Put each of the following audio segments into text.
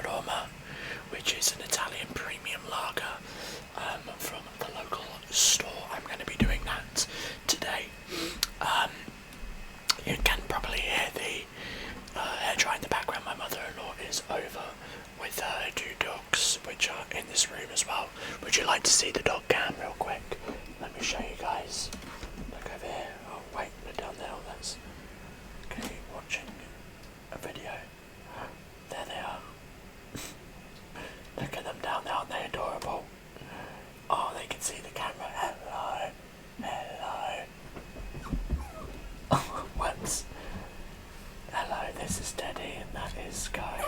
Roma, which is an Italian premium lager from the local store. I'm going to be doing that today. You can probably hear the hairdryer in the background. My mother-in-law is over with her two dogs, which are in this room as well. Would you like to see the dog cam real quick? Let me show you guys. Look over here. Oh wait, they're down there. That's okay. Watching a video. There they are. Look at them down there. Aren't they adorable? Oh, they can see the camera. Hello. Hello. What? Hello, this is Teddy and that is Sky.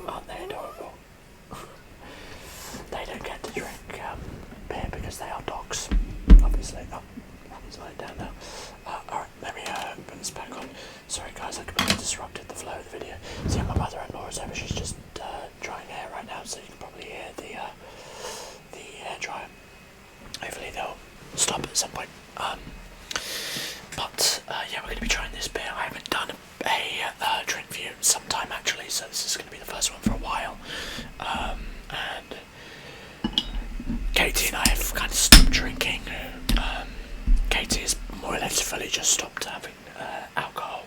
Aren't they adorable? They don't get to drink beer because they are dogs, obviously. Oh, he's lying down now. Alright, let me put this back on. Sorry guys, I completely disrupted the flow of the video. See, my mother-in-law is over. She's just drying hair right now, so you can probably hear the hair dryer. Hopefully they'll stop at some point. But yeah, we're going to be trying this beer. I haven't done a drink review in some time actually, so this is going to be the first one for a while. And Katie and I have kind of stopped drinking. Katie has more or less fully just stopped having alcohol,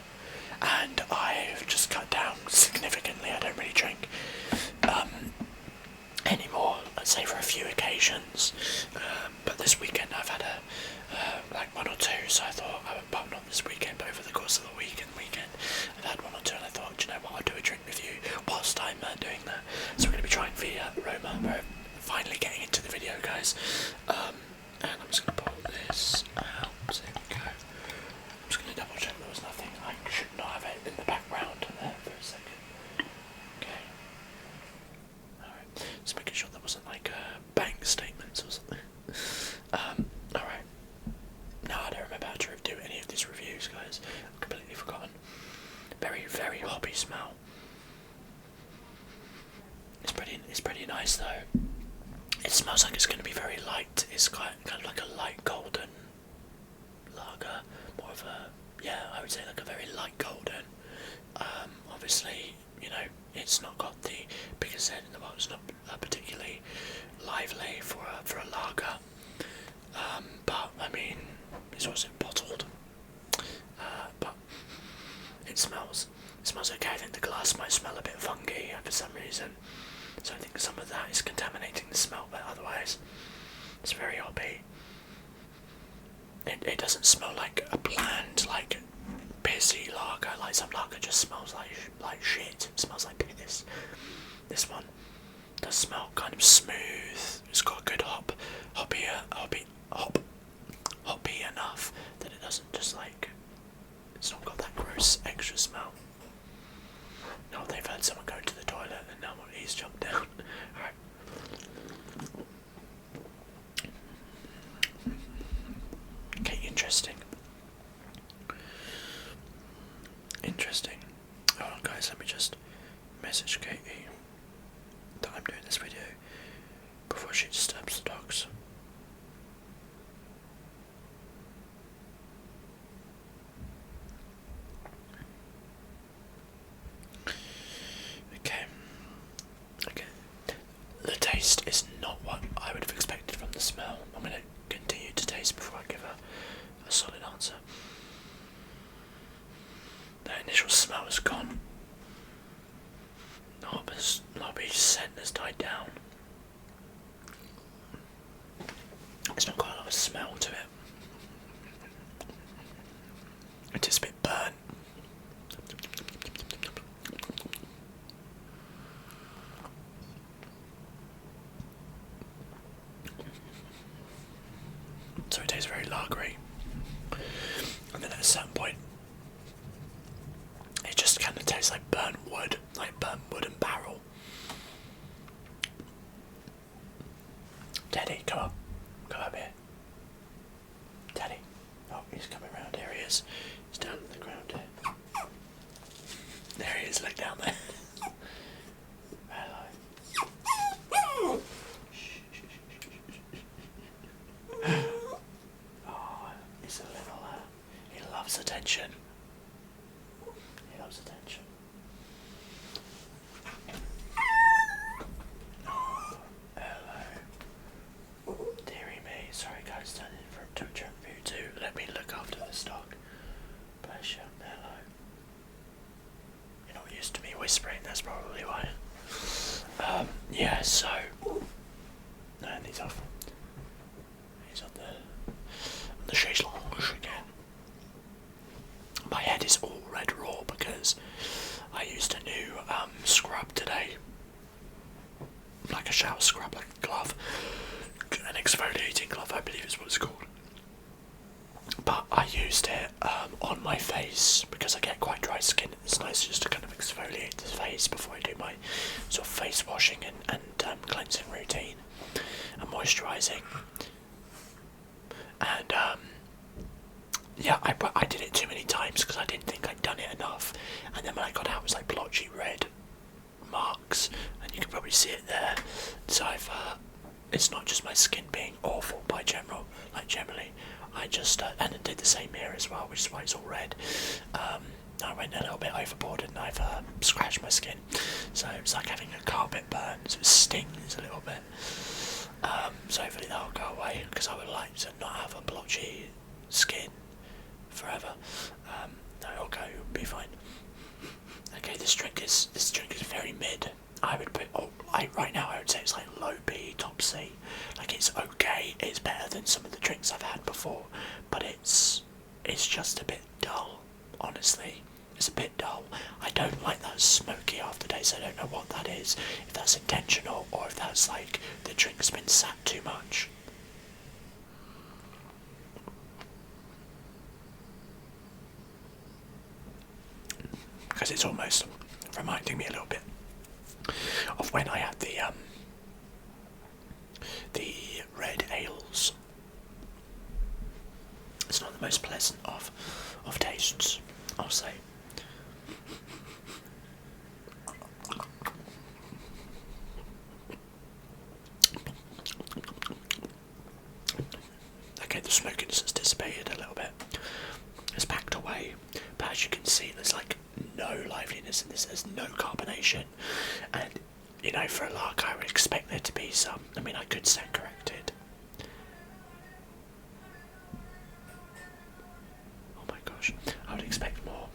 and I've just cut down significantly. I don't really drink anymore, let's say for a few occasions, but this weekend I've had like one or two, so I thought, well, not this weekend, but over the course of the weekend, I've had one or two, and I thought, do you know what, I'll do a drink review whilst I'm doing that. So we're going to be trying Roma. We're finally getting into the video, guys, and I'm just going to pull this out. There we go. I'm just going to double check there was nothing. I should not have it in the background there for a second. Okay. Alright, just making sure there wasn't like bank statements or something. Alright. No, I don't remember how to do any of these reviews, guys. I've completely forgotten. Very, very hoppy smell. It's pretty nice though. It smells like it's going to be very light. It's kind of like a light golden lager. More of a, yeah, I would say like a very light golden. Obviously, you know, it's not got the biggest head in the world. It's not particularly lively for a lager. But I mean, it's also bottled. But it smells okay. I think the glass might smell a bit funky for some reason. So I think some of that is contaminating the smell, but otherwise it's very hoppy. It doesn't smell like a bland, like pissy lager. Like some lager just smells like shit. It smells like piss. This one does smell kind of smooth. It's got a good hoppy enough that it doesn't just like, it's not got that gross extra smell. No, they've heard someone go to the toilet and now he's jumped down. Alright. Okay, interesting. Hold on guys, let me just message Katie that I'm doing this video before she disturbs the dogs. Okay. The taste is not what I would have expected from the smell. I'm going to continue to taste before I give a solid answer. The initial smell is gone. The hoppy scent has died down. There's not quite a lot of smell to it. It is a bit burnt. So it tastes very lagery, and then at a certain point it just kind of tastes like burnt wood and barrel. Teddy, come up here. Teddy, oh, he's coming round. Here he is. He's down on the ground here. There he is. Look down there. Hello. Oh, he's a little, he loves attention. He loves attention. so. No, these off. He's on the chaise lounge again. My head is all red raw because I used a new scrub today. Like a shower scrub, like a glove. An exfoliating glove, I believe is what it's called. But I used it on my face because I get quite dry skin. It's nice just to kind of exfoliate the face before I do my sort of face washing and cleansing routine and moisturising. And yeah, I did it too many times because I didn't think I'd done it enough. And then when I got out, it was like blotchy red marks, and you can probably see it there. So it's not just my skin being awful generally. I just and it did the same here as well, which is why it's all red. I went a little bit overboard and I've scratched my skin, so it's like having a carpet burn, so it stings a little bit. So hopefully that'll go away, because I would like to not have a blotchy skin forever. No, it'll go, it'll be fine. Okay, this drink is very mid. I would put right now I would say it's like low B, top C. Like it's okay, it's better than some of the drinks I've had before, but it's just a bit dull, honestly. It's a bit dull. I don't like that smoky aftertaste. I don't know what that is, if that's intentional or if that's like the drink's been sat too much. Because it's almost reminding me a little bit of when I had the red ales. It's not the most pleasant of tastes, I'll say. Okay, the smokiness has dissipated a little bit. It's backed away, but as you can see, there's like no liveliness in this. There's no carbonation, and you know, for a lager, I would expect there to be some. I mean, I could stand corrected. Oh my gosh, I would expect more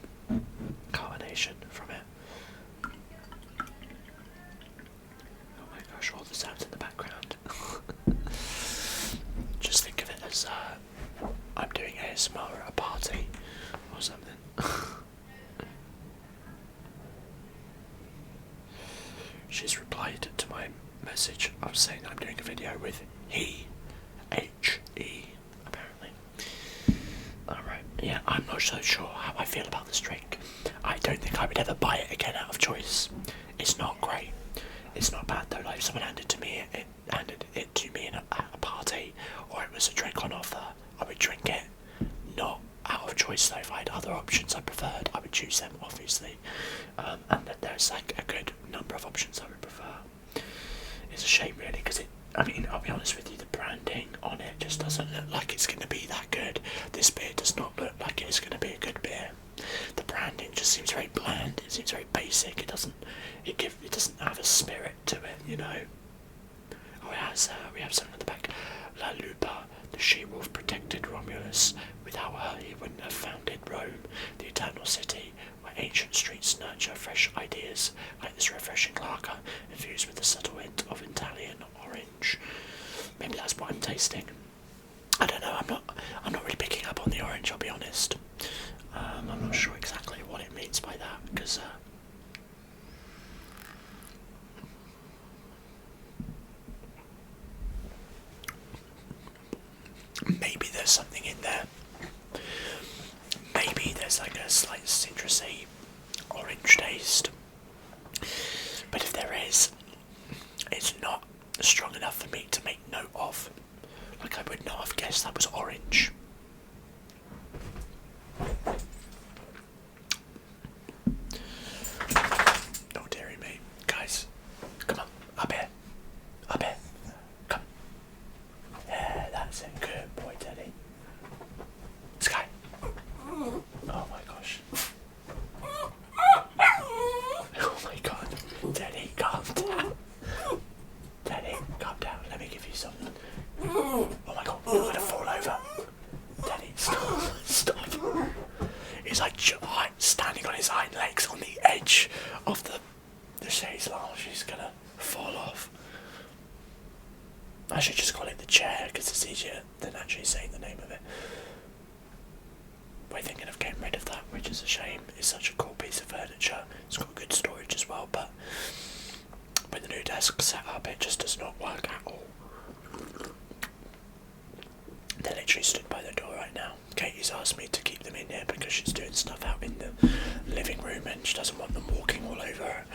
carbonation from it. Oh my gosh, all the sounds in the background. Just think of it as I'm doing ASMR at a party or something. She's replied to my message of saying I'm doing a video with he, H-E, apparently. Alright, yeah, I'm not so sure how I feel about this drink. I don't think I would ever buy it again out of choice. It's not great. It's not bad though. Like if someone handed it to me at a party, or it was a drink on offer, I would drink it. Not out of choice though. If I had other options I preferred, I would choose them, obviously. And then there's like a good number of options I would prefer. It's a shame really, because I mean, I'll be honest with you, the branding on it just doesn't look like it's going to be that good. This beer does not look like it's going to be a good beer. The branding just seems very bland. It seems very basic. It doesn't have a spirit to it, you know. Oh, it has. We have something at the back. La Lupa, the she-wolf protected Romulus. Without her, he wouldn't have founded Rome, the eternal city where ancient streets nurture fresh ideas, like this refreshing lager, infused with a subtle hint of Italian orange. Maybe that's what I'm tasting. I don't know. I'm not really picking up on the orange, I'll be honest. I'm not sure exactly what it means by that, because maybe there's something in there. Maybe there's like a slight citrusy orange taste. But if there is, it's not strong enough for me to make note of. Like I would not have guessed that was orange. Oh dearie me. Guys, come on, up here. Up here. Come. Yeah, that's it. Good boy, Teddy. Sky. Oh my gosh. Oh my god. Teddy, calm down. Teddy, calm down. Let me give you something. Oh my god, you're gonna fall over. I should just call it the chair because it's easier than actually saying the name of it. We're thinking of getting rid of that, which is a shame. It's such a cool piece of furniture. It's got good storage as well, but with the new desk set up, it just does not work at all. They're literally stood by the door right now. Katie's asked me to keep them in here because she's doing stuff out in the living room and she doesn't want them walking all over her.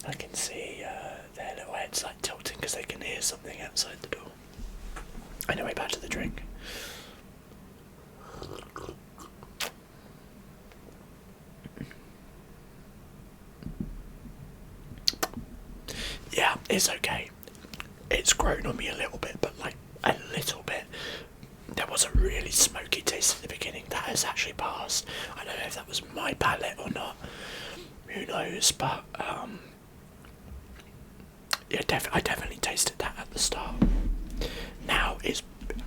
I can see their little heads like tilting because they can hear something outside the door. Anyway, back to the drink. Yeah, it's okay. It's grown on me a little bit, but like a little bit. There was a really smoky taste at the beginning. That has actually passed. I don't know if that was my palate or not. Who knows? But yeah, I definitely tasted that at the start. Now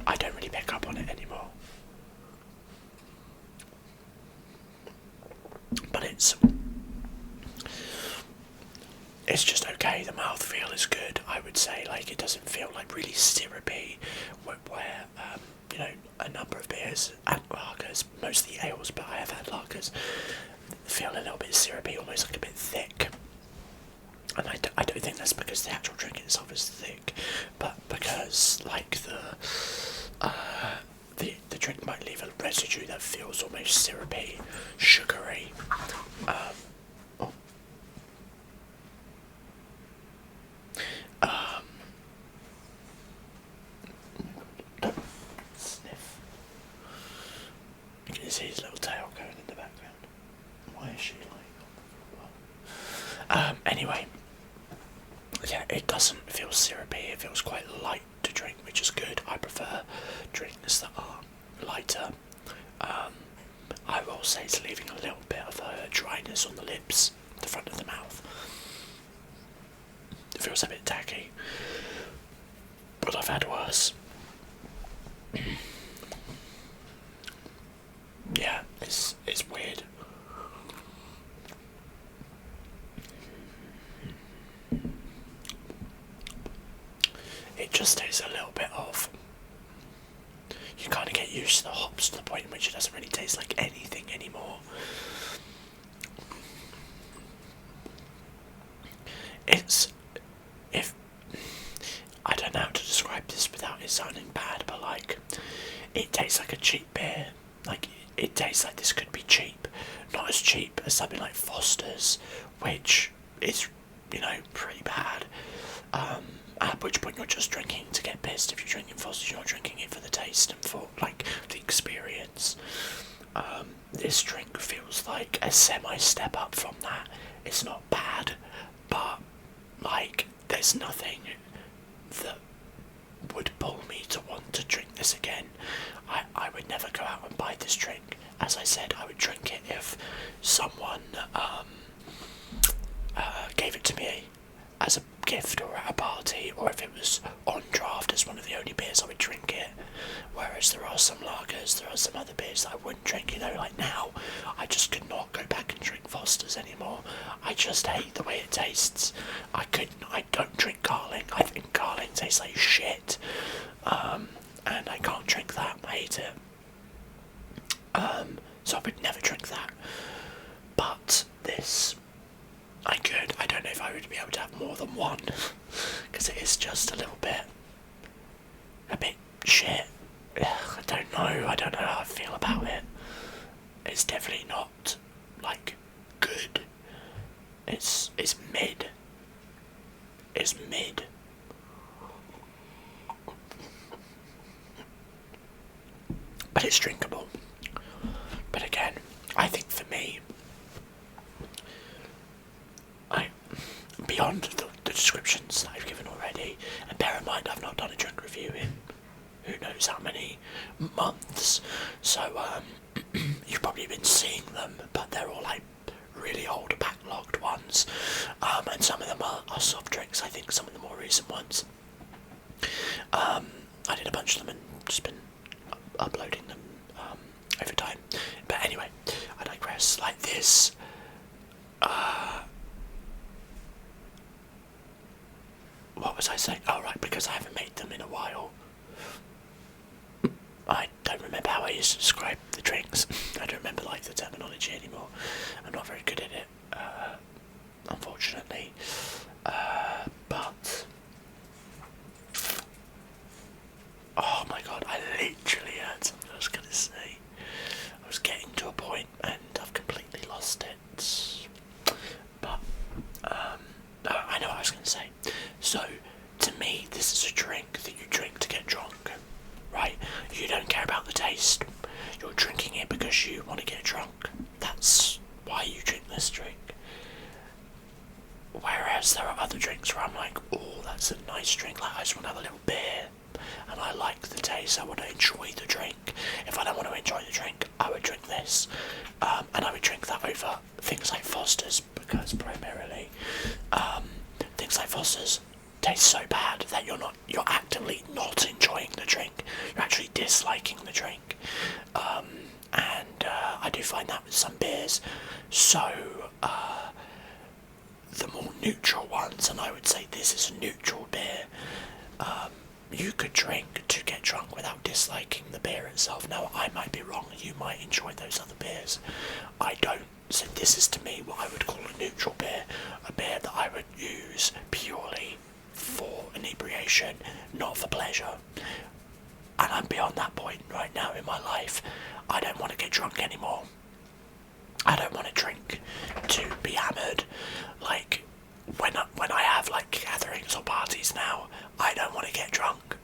I don't really pick up on it anymore. But it's just okay. The mouthfeel is good, I would say. Like, it doesn't feel like really syrupy, where you know, a number of beers and lagers, mostly ales, but I have had lagers, feel a little bit syrupy, almost like a bit thick. And I don't think that's because the actual drink itself is thick, but because like the drink might leave a residue that feels almost syrupy, sugary. Sniff. You can see his little tail going in the background. Why is she like? Anyway, yeah, it doesn't feel syrupy. It feels quite light to drink, which is good. I prefer drinks that are lighter. I will say it's leaving a little bit of a dryness on the lips, the front of the mouth. It feels a bit tacky, but I've had worse. Yeah, it's weird. It just tastes a little bit off. You kind of get used to the hops to the point in which it doesn't really taste like anything anymore. I don't know how to describe this without it sounding bad, but like, it tastes like a cheap beer. Like, it tastes like this could be cheap. Not as cheap as something like Foster's, which is, you know, pretty bad. At which point you're just drinking to get pissed. If you're drinking Foster's, you're not drinking it for the taste and for, like, the experience. This drink feels like a semi-step up from that. It's not bad, but, like, there's nothing that would pull me to want to drink this again. I would never go out and buy this drink. As I said, I would drink it if someone gave it to me as a gift or at a party, or if it was on draft as one of the only beers, I would drink it. Whereas there are some lagers, there are some other beers that I wouldn't drink. You know, like now, I just could not go back and drink Foster's anymore. I just hate the way it tastes. I don't drink Carling. I think Carling tastes like shit. And I can't drink that. I hate it. So I would never drink that. But this, I could. I don't know if I would be able to have more than one, because it is just a bit shit. I don't know how I feel about it. It's definitely not, like, good. It's mid. It's mid. But it's drinkable. But again, I think for me, beyond the descriptions that I've given already, and bear in mind I've not done a drink review in who knows how many months, so you've probably been seeing them, but they're all like really old backlogged ones, and some of them are soft drinks. I think some of the more recent ones, I did a bunch of them and just been uploading them over time. But anyway, I digress. Like this, what was I saying? Oh right, because I haven't made them in a while. I don't remember how I used to describe the drinks. I don't remember like the terminology anymore. I'm not very good at it, unfortunately. But oh my god, I literally had something I was gonna say. I was getting to a point and I've completely lost it. But I know what I was gonna say. So to me, this is a drink that you drink to get drunk. Right? You don't care about the taste. You're drinking it because you want to get drunk. That's why you drink this drink. Whereas there are other drinks where I'm like, oh, that's a nice drink. Like I just want to have a little beer, and I like the taste. I want to enjoy the drink. If I don't want to enjoy the drink, I would drink this, and I would drink that over things like Foster's because primarily, things like Foster's taste so bad that you're actively not enjoying the drink. You're actually disliking the drink, and I do find that with some beers. So the more neutral ones, and I would say this is a neutral beer, you could drink to get drunk without disliking the beer itself. Now I might be wrong, you might enjoy those other beers, I don't. So this is to me what I would call a neutral beer, a beer that I would use purely for inebriation, not for pleasure. And I'm beyond that point right now in my life. I don't want to get drunk anymore. I don't want to drink to be hammered. Like when I have like gatherings or parties now, I don't want to get drunk.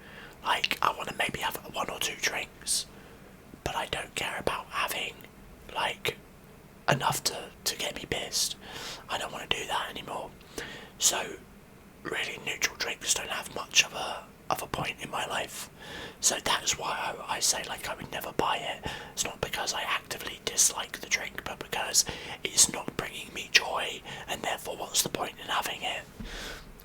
Like I want to maybe have 1 or 2 drinks, but I don't care about having like enough to get me pissed. I don't want to do that anymore. So really neutral drinks don't have much of a point in my life. So that is why I say like I would never buy it. It's not because I actively dislike the drink, but because it's not bringing me joy, and therefore what's the point in having it?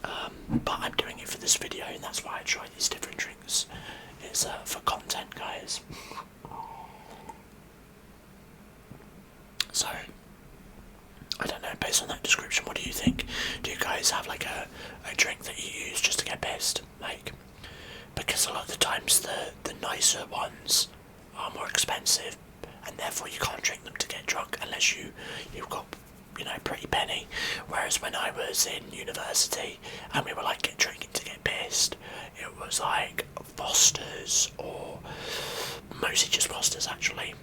But I'm doing it for this video, and that's why I try these different drinks. It's for content, guys. So I don't know, based on that description, what do you think? Do you guys have like a drink that you use just to get pissed? Like, because a lot of the times the nicer ones are more expensive, and therefore you can't drink them to get drunk unless you've got, you know, pretty penny. Whereas when I was in university and we were like drinking to get pissed, it was like Foster's, or mostly just Foster's actually,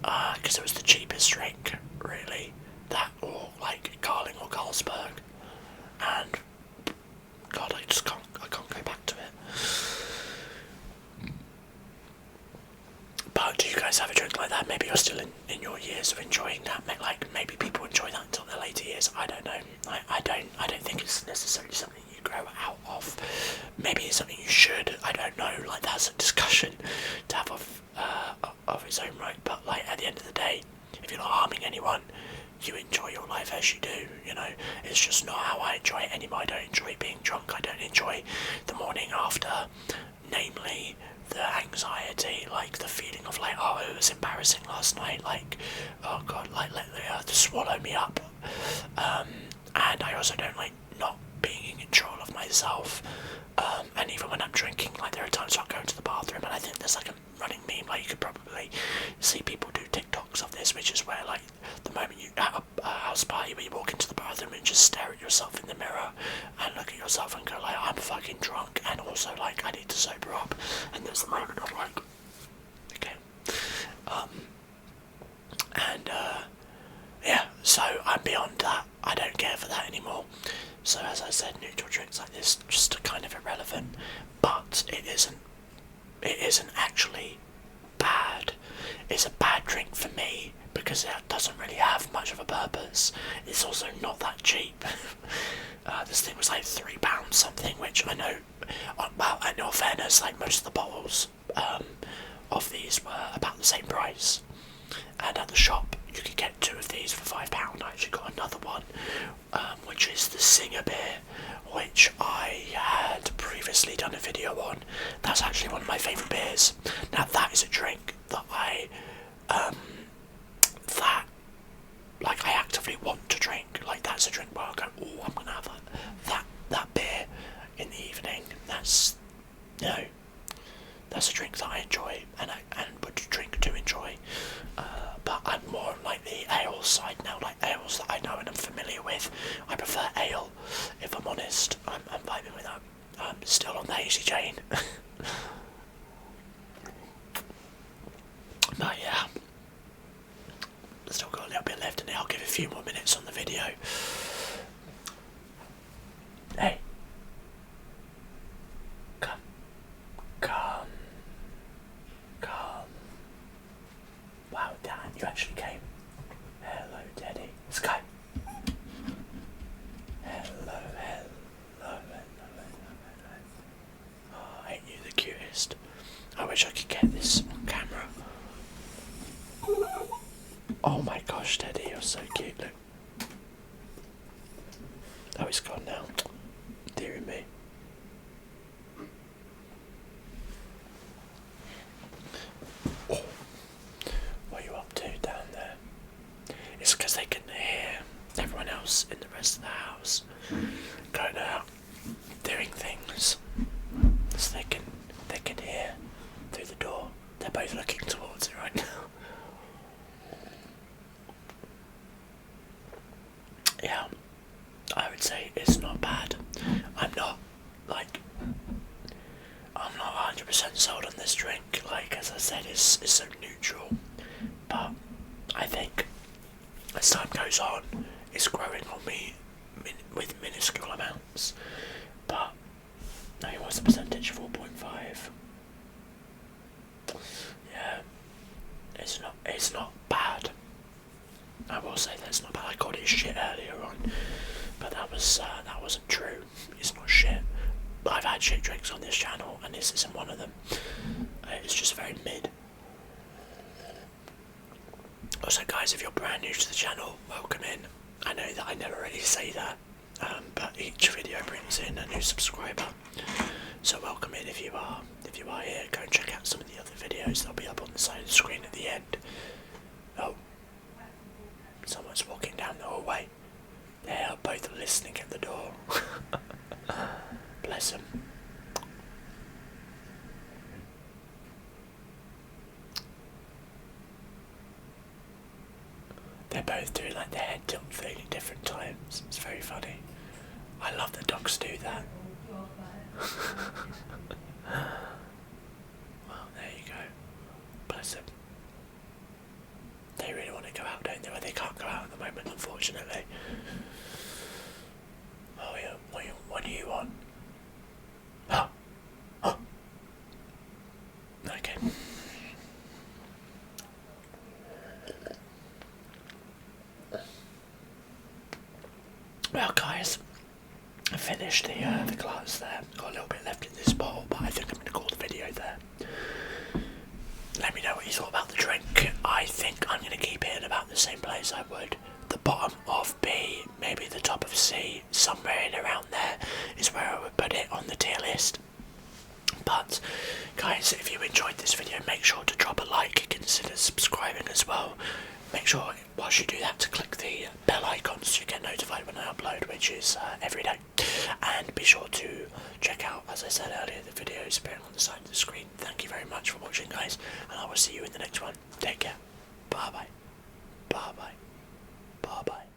because it was the cheapest drink really. That or like Carling or Carlsberg, and God, I can't go back to it. But do you guys have a drink like that? Maybe you're still in your years of enjoying that. Like maybe people enjoy that until their later years. I don't know. I don't think it's necessarily something you grow out of. Maybe it's something you should. I don't know. Like that's a discussion to have of its own right. But like at the end of the day, if you're not harming anyone, you enjoy your life as you do, you know. It's just not how I enjoy it anymore. I don't enjoy being drunk. I don't enjoy the morning after, namely the anxiety, like the feeling of like, oh, it was embarrassing last night, like, oh god, like let the earth swallow me up. And I also don't like not being in control of myself. And even when I'm drinking, like there are times I'll go to the bathroom, and I think there's like a running meme, like you could probably see people do TikToks of this, which is where like the moment you at a house party where you walk into the bathroom and just stare at yourself in the mirror and look at yourself and go like, I'm fucking drunk, and also like I need to sober up. And there's the moment of like, okay, yeah, so I'm beyond that. I don't care for that anymore. So as I said, neutral drinks like this just are kind of irrelevant, but it isn't actually bad. It's a bad drink for me because it doesn't really have much of a purpose. It's also not that cheap. This thing was like £3 something, which I know, well, in all fairness, like most of the bottles of these were about the same price. And at the shop, you could get 2 of these for £5. I actually got another one, which is the Singer beer, which I had previously done a video on. That's actually one of my favourite beers. Now that is a drink that I actively want to drink. Like that's a drink where I go, oh, I'm gonna have that beer in the evening. I prefer ale, if I'm honest. I'm vibing with that. I'm still on the hazy chain. But yeah, still got a little bit left in it. I'll give a few more minutes on the video. Hey, come. Wow, Dan, you actually came. Hello, Teddy. Sky. Hello. Oh, ain't you the cutest? I wish I could get this on camera. Oh my gosh, Teddy, you're so cute, look. Oh, he's gone now. Dear me. Oh. What are you up to down there? It's because they can hear everyone else in the rest of the house going out, doing things. So they can hear through the door. They're both looking towards it right now. Yeah, I would say it's not bad. I'm not 100% sold on this drink. Like, as I said, it's so neutral. But I think as time goes on, it's growing on me with minuscule amounts. But no, what's the percentage? 4.5. Yeah, it's not bad. I will say that's not bad. I called it shit earlier on, but that wasn't true. It's not shit. But I've had shit drinks on this channel, and this isn't one of them. It's just very mid. Also, guys, if you're brand new to the channel, welcome in. I know that I never really say that, but each video brings in a new subscriber. So welcome in if you are here. Go and check out some of the other videos. They'll be up on the side of the screen at the end. Oh. Someone's walking down the hallway. They are both listening at the door. Bless them. They're both doing like their head tilt thing at different times. It's very funny. I love that dogs do that. Well, there you go. Bless them. They really want to go out, don't they? Well, they can't go out at the moment, unfortunately. Oh yeah, what do you want? Oh. Okay. Well, guys, I finished the glass there. Got a little bit left in this bottle, but I think I'm going to call the video there. Let me know what you thought about the drink. I think I'm going to keep it in about the same place I would. The bottom of B, maybe the top of C, somewhere in around there is where I would put it on the tier list. But, guys, if you enjoyed this video, make sure to drop a like, consider subscribing as well. Make sure, whilst you do that, to click the bell icon so you get notified when I upload, which is every day. And be sure to check out, as I said earlier, the videos appearing on the side of the screen. Thank you very much for watching, guys, and I will see you in the next one. Take care. Bye-bye. Bye-bye. Bye-bye.